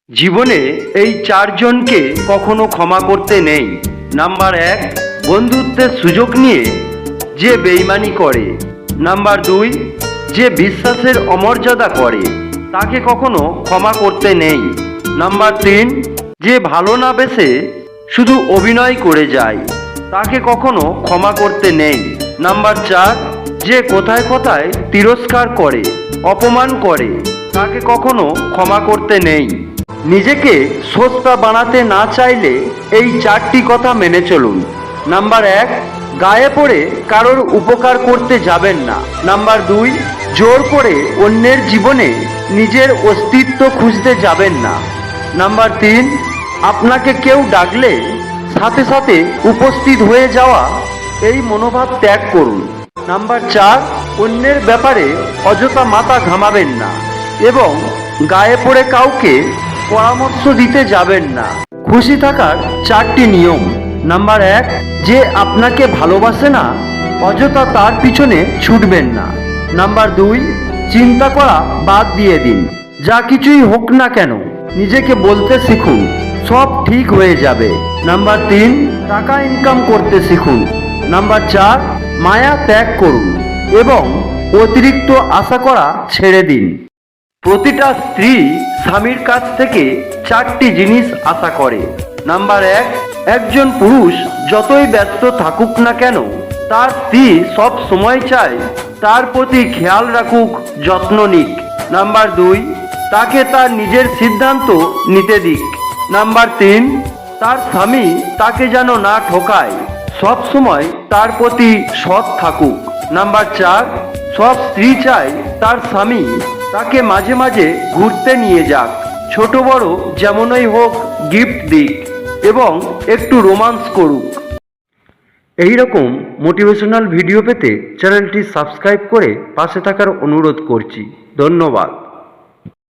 জীবনে এই চারজনকে কখনো ক্ষমা করতে নেই। নাম্বার 1, বন্ধুত্বের সুযোগ নিয়ে যে বেইমানি করে। নাম্বার 2, যে বিশ্বাসের অমর্যাদা করে তাকে কখনো ক্ষমা করতে নেই। নাম্বার 3, যে ভালো না বেসে শুধু অভিনয় করে যায় তাকে কখনো ক্ষমা করতে নেই। নাম্বার 4, যে কোথায় কোথায় তিরস্কার করে, অপমান করে তাকে কখনো ক্ষমা করতে নেই। নিজেকে সস্তা বানাতে না চাইলে এই 4টি কথা মেনে চলুন। নাম্বার 1, গায়ে পড়ে কারোর উপকার করতে যাবেন না। নাম্বার 2, জোর করে অন্যের জীবনে নিজের অস্তিত্ব খুঁজতে যাবেন না। নাম্বার 3, আপনাকে কেউ ডাকলে সাথে সাথে উপস্থিত হয়ে যাওয়া, এই মনোভাব ত্যাগ করুন। নাম্বার 4, অন্যের ব্যাপারে অযথা মাথা ঘামাবেন না এবং গায়ে পড়ে কাউকে পরামর্শ দিতে যাবেন না। খুশি থাকার 4টি নিয়ম। নাম্বার 1, যে আপনাকে ভালোবাসে না অযথা তার পিছনে ছুটবেন না। নাম্বার 2, চিন্তা করা বাদ দিয়ে দিন। যা কিছুই হোক না কেন নিজেকে বলতে শিখুন সব ঠিক হয়ে যাবে। নাম্বার 3, টাকা ইনকাম করতে শিখুন। নাম্বার 4, মায়া ত্যাগ করুন এবং অতিরিক্ত আশা করা ছেড়ে দিন। প্রতিটা স্ত্রী স্বামীর কাছ থেকে 4টি জিনিস আশা করে। নাম্বার 1, একজন পুরুষ যতই ব্যস্ত থাকুক না কেন তার স্ত্রী সব সময় চায় তার প্রতি খেয়াল রাখুক, যত্ন নিক। নাম্বার 2, তাকে তার নিজের সিদ্ধান্ত নিতে দিক। নাম্বার 3, তার স্বামী তাকে যেন না ঠকায়, সব সময় তার প্রতি সৎ থাকুক। নাম্বার 4, সব স্ত্রী চায় তার স্বামী তাকে মাঝে মাঝে ঘুরতে নিয়ে যাক, ছোট বড় যেমনই হোক গিফট দিক এবং একটু রোমান্স করুক। এই রকম মোটিভেশনাল ভিডিও পেতে চ্যানেলটি সাবস্ক্রাইব করে পাশে থাকার অনুরোধ করছি। ধন্যবাদ।